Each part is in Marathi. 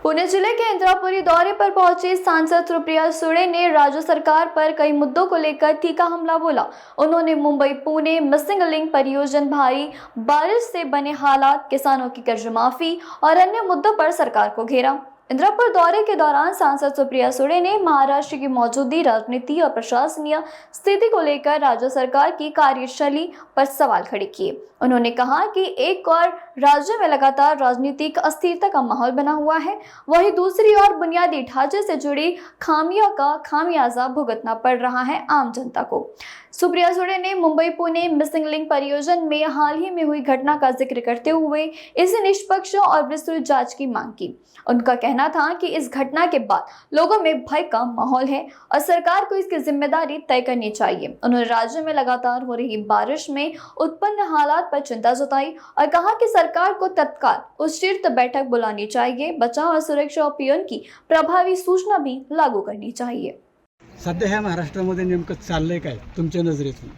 पुणे जिले के इंद्रापुरी दौरे पर पहुंचे सांसद सुप्रिया सुळे ने राज्य सरकार पर कई मुद्दों को लेकर तीखा हमला बोला। उन्होंने मुंबई पुणे मिसिंग लिंक परियोजना, भारी बारिश से बने हालात, किसानों की कर्ज माफी और अन्य मुद्दों पर सरकार को घेरा। इंद्रापुर दौरे के दौरान सांसद सुप्रिया सुळे ने महाराष्ट्र की मौजूदा राजनीति और प्रशासनीय स्थिति को लेकर राज्य सरकार की कार्यशैली पर सवाल खड़े किए। उन्होंने कहा कि एक और राज्य में लगातार राजनीतिक अस्थिरता का माहौल बना हुआ है, वहीं दूसरी ओर बुनियादी ढांचे से जुड़ी खामियों का खामियाजा भुगतना पड़ रहा है आम जनता को। सुप्रिया सुळे ने मुंबई पुणे मिसिंग लिंक परियोजना में हाल ही में हुई घटना का जिक्र करते हुए इसे निष्पक्ष और विस्तृत जांच की मांग की। उनका कहना था कि इस घटना के बाद लोगों में भय का माहौल है और सरकार को इसकी जिम्मेदारी तय करनी चाहिए। उन्होंने राज्य में लगातार हो रही बारिश में उत्पन्न हालात पर चिंता जताई और कहा कि सरकार को तत्काल उच्च बैठक बुलानी चाहिए, बचाव और सुरक्षा उपायों की प्रभावी सूचना भी लागू करनी चाहिए। सध्या ह्या महाराष्ट्रामध्ये नेमकं चाललंय काय तुमच्या नजरेतून?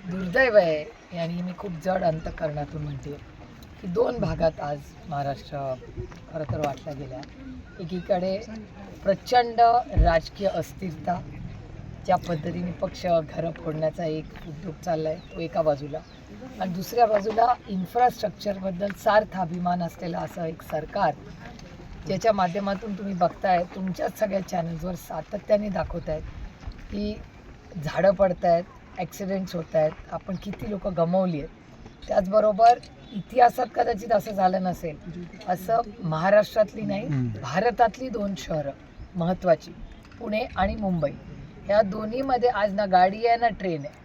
दुर्दैव आहे आणि मी खूप जड अंतःकरणातून म्हणते की दोन भागात आज महाराष्ट्र खरं तर वाटला गेला। एकीकडे प्रचंड राजकीय अस्थिरता, ज्या पद्धतीने पक्ष घरं फोडण्याचा एक उद्योग चालला आहे तो एका बाजूला, आणि दुसऱ्या बाजूला इन्फ्रास्ट्रक्चरबद्दल सार्थ अभिमान असलेलं असं एक सरकार, ज्याच्या माध्यमातून तुम्ही बघताय तुमच्याच सगळ्या चॅनल्सवर सातत्याने दाखवत आहेत की झाडं पडत आहेत, ॲक्सिडेंट्स होत आहेत, आपण किती लोक गमावली आहेत। त्याचबरोबर इतिहासात कदाचित असं झालं नसेल, असं महाराष्ट्रातली नाही भारतातली दोन शहरं महत्त्वाची, पुणे आणि मुंबई, या दोन्हीमध्ये आज ना गाडी आहे ना ट्रेन आहे।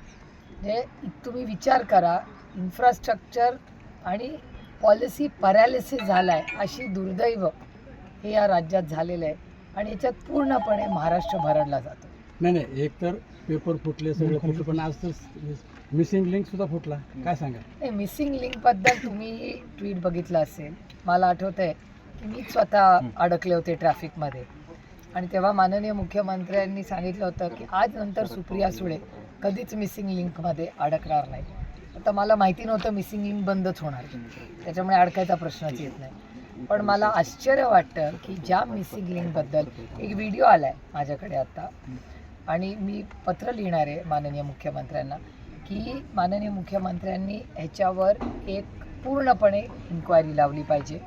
म्हणजे तुम्ही विचार करा, इन्फ्रास्ट्रक्चर आणि पॉलिसी पॅरालिसिस झाला आहे अशी दुर्दैव हे या राज्यात झालेलं आहे, आणि याच्यात पूर्णपणे महाराष्ट्र भरडला जातो। नाही, एक तर पेपर फुटले, सगळं फुटलं, पण आज तर मिसिंग लिंक सुद्धा फुटला, काय सांगा? नाही, मिसिंग लिंकबद्दल तुम्ही ट्विट बघितलं असेल, मला आठवतं आहे की मी स्वतः अडकले होते ट्रॅफिकमध्ये, आणि तेव्हा माननीय मुख्यमंत्र्यांनी सांगितलं होतं की आज नंतर सुप्रिया सुळे कधीच मिसिंग लिंकमध्ये अडकणार नाही। आता मला माहिती नव्हतं मिसिंग लिंक बंदच होणार, त्याच्यामुळे अडकायचा प्रश्नच येत नाही। पण मला आश्चर्य वाटतं की ज्या मिसिंग लिंकबद्दल एक व्हिडिओ आला आहे माझ्याकडे आता, आणि मी पत्र लिहिणार आहे माननीय मुख्यमंत्र्यांना की माननीय मुख्यमंत्र्यांनी ह्याच्यावर एक पूर्णपणे इन्क्वायरी लावली पाहिजे।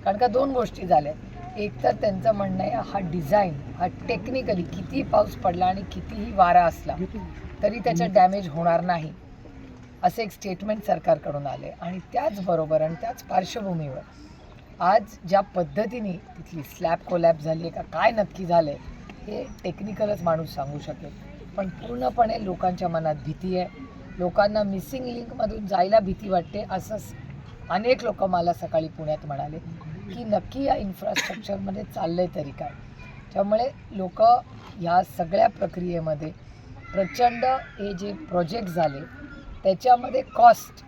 कारण का दोन गोष्टी झाल्या, एक तर त्यांचं म्हणणं आहे हा डिझाईन हा टेक्निकली किती पाऊस पडला आणि कितीही वारा असला तरी त्याचं डॅमेज होणार नाही, असे एक स्टेटमेंट सरकारकडून आले। आणि त्याचबरोबर आणि त्याच पार्श्वभूमीवर आज ज्या पद्धतीने तिथली स्लॅब कोलॅप झाली का काय नक्की झालं आहे हे टेक्निकलच माणूस सांगू शकेल, पण पूर्णपणे लोकांच्या मनात भीती आहे, लोकांना मिसिंग लिंकमधून जायला भीती वाटते। असं अनेक लोक मला सकाळी पुण्यात म्हणाले की नक्की या इन्फ्रास्ट्रक्चरमध्ये चाललं आहे तरी काय। त्यामुळे लोक ह्या सगळ्या प्रक्रियेमध्ये प्रचंड हे जे प्रोजेक्ट झाले त्याच्यामध्ये कॉस्ट,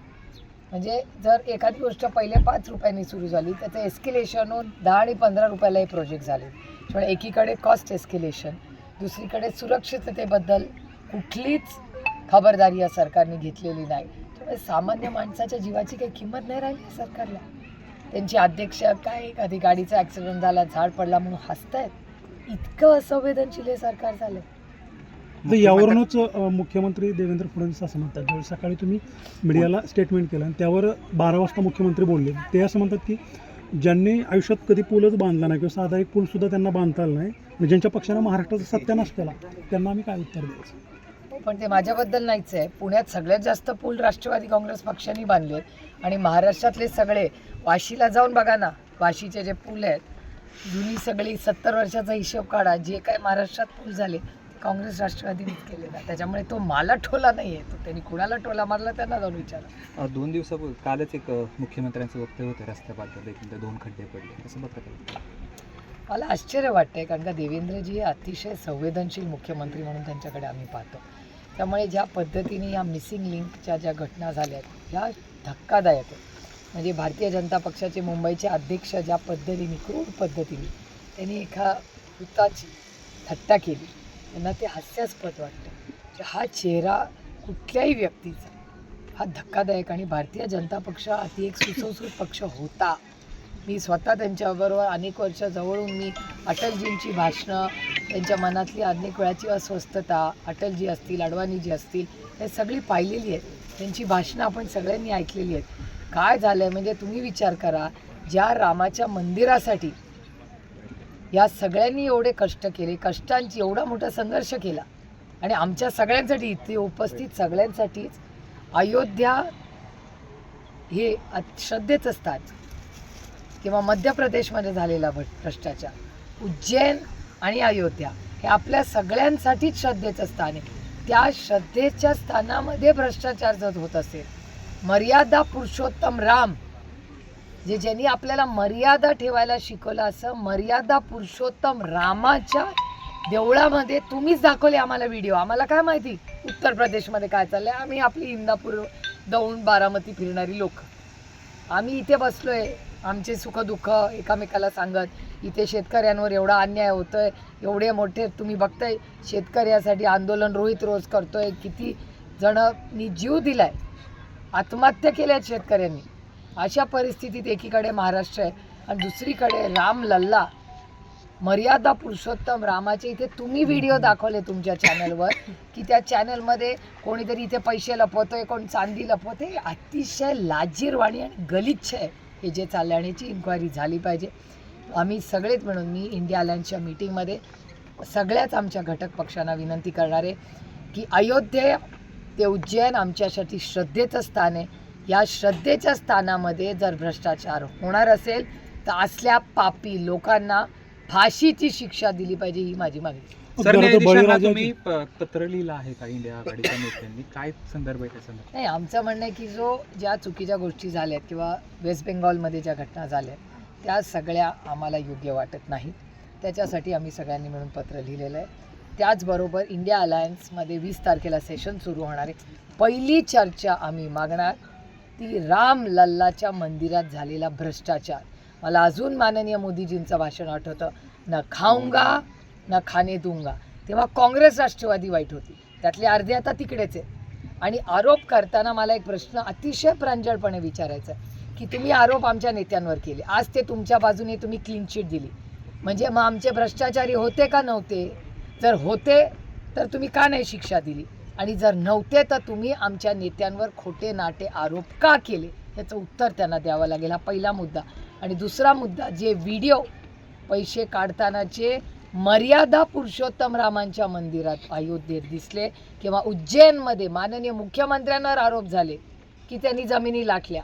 म्हणजे जर एखादी गोष्ट पहिले 5 रुपयांनी सुरू झाली त्याचं एस्केलेशन होऊन 10 आणि 15 रुपयाला हे प्रोजेक्ट झाले। त्यामुळे एकीकडे कॉस्ट एस्केलेशन, दुसरीकडे सुरक्षिततेबद्दल कुठलीच खबरदारी या सरकारने घेतलेली नाही। त्यामुळे सामान्य माणसाच्या जीवाची काही किंमत नाही राहिली सरकारला। त्यांची अध्यक्ष काय एखादी गाडीचा ॲक्सिडेंट झाला, झाड पडला म्हणून हसतायत, इतकं असंवेदनशील हे सरकार झालं। तर यावरूनच मुख्यमंत्री देवेंद्र फडणवीस असं म्हणतात, ज्यावेळी सकाळी तुम्ही मीडियाला स्टेटमेंट केलं आणि त्यावर 12 वाजता मुख्यमंत्री बोलले, ते असं म्हणतात की ज्यांनी आयुष्यात कधी पूलच बांधला नाही किंवा साधा एक पूलसुद्धा त्यांना बांधता आला नाही, म्हणजे ज्यांच्या पक्षानं महाराष्ट्राचा सत्यानाश केला, त्यांना आम्ही काय उत्तर द्यायचं? पण ते माझ्याबद्दल नाहीच आहे। पुण्यात सगळ्यात जास्त पूल राष्ट्रवादी काँग्रेस पक्षाने बांधले, आणि महाराष्ट्रातले सगळे वाशीला जाऊन बघा ना, वाशीचे जे पूल आहेत जुनी सगळी 70 वर्षाचा हिशोब काढा, जे काय महाराष्ट्रात पूल झाले काँग्रेस राष्ट्रवादीनेच केले ना। त्याच्यामुळे तो मला टोला नाही आहे, तो त्यांनी कुणाला टोला मारला त्यांना जाऊन विचारा। 2 दिवसापूर्वी कालच एक मुख्यमंत्र्यांचं वक्तव्य होतं रस्त्याबद्दल, एक 2 खड्डे पडले, कसं बघता? मला आश्चर्य वाटतंय, कारण का देवेंद्रजी हे अतिशय संवेदनशील मुख्यमंत्री म्हणून त्यांच्याकडे आम्ही पाहतो। त्यामुळे ज्या पद्धतीने या मिसिंग लिंकच्या ज्या घटना झाल्या आहेत ह्या धक्कादायक आहेत। म्हणजे भारतीय जनता पक्षाचे मुंबईचे अध्यक्ष ज्या पद्धतीने क्रूर पद्धतीने त्यांनी एका भूताची थट्टा केली, त्यांना ते हास्यास्पद वाटतं। हा चेहरा कुठल्याही व्यक्तीचा हा धक्कादायक, आणि भारतीय जनता पक्ष अति एक सुसंस्कृत पक्ष होता मी स्वतः त्यांच्याबरोबर अनेक वर्ष जवळून मी अटलजींची भाषणं, त्यांच्या मनातली अनेक वेळाची अस्वस्थता, अटलजी असतील, अडवाणीजी असतील, हे सगळी पाहिलेली आहेत. त्यांची भाषणं आपण सगळ्यांनी ऐकलेली आहेत. काय झालं आहे म्हणजे तुम्ही विचार करा, ज्या रामाच्या मंदिरासाठी या सगळ्यांनी एवढे कष्ट केले, कष्टांची एवढा मोठा संघर्ष केला आणि आमच्या सगळ्यांसाठी, इथे उपस्थित सगळ्यांसाठीच अयोध्या हे श्रद्धेचं स्थान किंवा मध्य प्रदेशमध्ये झालेला भ्रष्टाचार, उज्जैन आणि अयोध्या हे आपल्या सगळ्यांसाठीच श्रद्धेचं स्थान आहे. त्या श्रद्धेच्या स्थानामध्ये भ्रष्टाचार जर होत असेल, मर्यादा पुरुषोत्तम राम जे ज्यांनी आपल्याला मर्यादा ठेवायला शिकवलं, असं मर्यादा पुरुषोत्तम रामाच्या देवळामध्ये तुम्हीच दाखवले आम्हाला व्हिडिओ. आम्हाला काय माहिती उत्तर प्रदेशमध्ये काय चाललंय. आम्ही आपली इंदापूर, दौंड, बारामती फिरणारी लोक, आम्ही इथे बसलोय आमचे सुखदुःख एकामेकाला सांगत. इथे शेतकऱ्यांवर एवढा अन्याय होतोय, एवढे मोठे तुम्ही बघताय शेतकऱ्यासाठी आंदोलन रोहित रोज करतोय, किती जणांनी जीव दिलाय, आत्महत्या केल्या शेतकऱ्यांनी. अशा परिस्थितीत एकीकडे महाराष्ट्र आहे आणि दुसरीकडे राम लल्ला, मर्यादा पुरुषोत्तम रामाचे इथे तुम्ही व्हिडिओ दाखवले तुमच्या चॅनलवर, की त्या चॅनलमध्ये कोणीतरी इथे पैसे लपवतोय, कोण चांदी लपवतोय. अतिशय लाजीरवाणी आणि गलिच्छ आहे हे जे चाललं आणि याची इन्क्वायरी झाली पाहिजे. आम्ही सगळेच मिळून, मी इंडिया अलायन्सच्या मीटिंगमध्ये सगळ्याच आमच्या घटक पक्षांना विनंती करणार आहे की अयोध्या ते उज्जैन आमच्यासाठी श्रद्धेचं स्थान आहे. या श्रद्धेच्या स्थानामध्ये जर भ्रष्टाचार होणार असेल तर असल्या पापी लोकांना फाशीची शिक्षा दिली पाहिजे, ही माझी मागणी. सर, न्यायाधीशांना तुम्ही पत्र लिहिलं आहे का इंडिया आघाडीच्या नेत्यांनी? काय संदर्भ आहे त्या संदर्भात? नाही, आमचं म्हणणं आहे की ज्या चुकीच्या गोष्टी झाल्यात किंवा वेस्ट बेंगॉलमध्ये ज्या घटना झाल्या त्या सगळ्या आम्हाला योग्य वाटत नाहीत. त्याच्यासाठी आम्ही सगळ्यांनी मिळून पत्र लिहिलेलं आहे. त्याचबरोबर इंडिया अलायन्समध्ये 20 तारखेला सेशन सुरू होणार आहे. पहिली चर्चा आम्ही मागणार ती राम लल्लाच्या मंदिरात झालेला भ्रष्टाचार. मला अजून माननीय मोदीजींचं भाषण आठवतं, न खाऊंगा न खाने दूंगा. तेव्हा काँग्रेस राष्ट्रवादी वाईट होती, त्यातले अर्धे आता तिकडेच आहे. आणि आरोप करताना मला एक प्रश्न अतिशय प्रांजळपणे विचारायचा आहे की तुम्ही आरोप आमच्या नेत्यांवर केले, आज ते तुमच्या बाजूने तुम्ही क्लीन चिट दिली, म्हणजे मग आमचे भ्रष्टाचारी होते का नव्हते? जर होते तर तुम्ही का नाही शिक्षा दिली? आणि जर नव्हते तर तुम्ही आमच्या नेत्यांवर खोटे नाटे आरोप का केले? याचं उत्तर त्यांना द्यावं लागेल. हा पहिला मुद्दा. आणि दुसरा मुद्दा, जे व्हिडिओ पैसे काढतानाचे मर्यादा पुरुषोत्तम रामांच्या मंदिरात अयोध्येत दिसले किंवा उज्जैनमध्ये माननीय मुख्यमंत्र्यांवर आरोप झाले की त्यांनी जमिनी लाटल्या,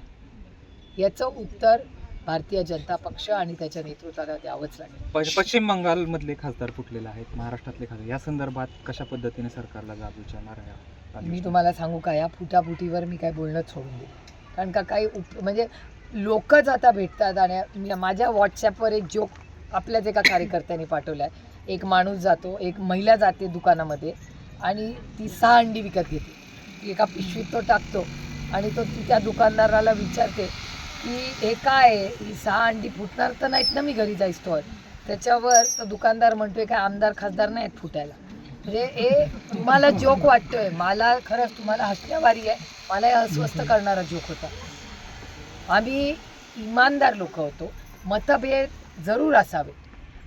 याचं उत्तर भारतीय जनता पक्ष आणि त्याच्या नेतृत्वाला द्यावंच लागेल. पश्चिम बंगालमधले खासदार फुटलेले आहेत, महाराष्ट्रातले खासदार, या संदर्भात कशा पद्धतीने सरकारला जाब विचारणार आहे? मी तुम्हाला सांगू का, या फुटाफुटीवर मी काय बोलणंच सोडून देईन. कारण का काही म्हणजे लोकच आता भेटतात. आणि माझ्या व्हॉट्सॲपवर एक जोक आपल्याच एका कार्यकर्त्यांनी पाठवला आहे. एक माणूस जातो, एक महिला जाते दुकानामध्ये आणि ती 6 अंडी विकत घेते. एका पिशवीत तो टाकतो आणि तो त्या दुकानदाराला विचारते की हे काय आहे, ही 6 अंडी फुटणार तर नाहीत ना, मी घरी जाईस तोवर. त्याच्यावर तो दुकानदार म्हणतोय काय आमदार खासदार नाहीत फुटायला. म्हणजे हे तुम्हाला जोक वाटतोय, मला खरंच तुम्हाला हसण्यावारी आहे, मला हे अस्वस्थ करणारा जोक होता. आम्ही इमानदार लोक होतो, मतभेद जरूर असावे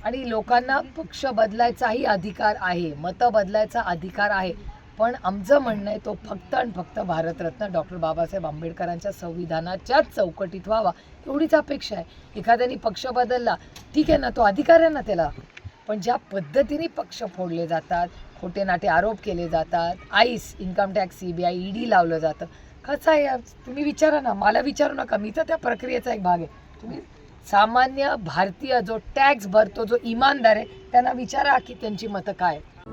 आणि लोकांना पक्ष बदलायचाही अधिकार आहे, मतं बदलायचा अधिकार आहे. पण आमचं म्हणणं आहे तो फक्त आणि फक्त भारतरत्न डॉक्टर बाबासाहेब आंबेडकरांच्या संविधानाच्याच चौकटीत व्हावा, एवढीच अपेक्षा आहे. एखाद्याने पक्ष बदलला ठीक आहे ना, तो अधिकार आहे ना त्याला. पण ज्या पद्धतीने पक्ष फोडले जातात, खोटे नाटे आरोप केले जातात, ice, income tax, CBI, ED लावलं जातं, कसं आहे तुम्ही विचारा ना, मला विचारू नका, मी तर त्या प्रक्रियेचा एक भाग आहे. तुम्ही सामान्य भारतीय जो टॅक्स भरतो, जो इमानदार आहे, त्यांना विचारा की त्यांची मतं काय आहेत.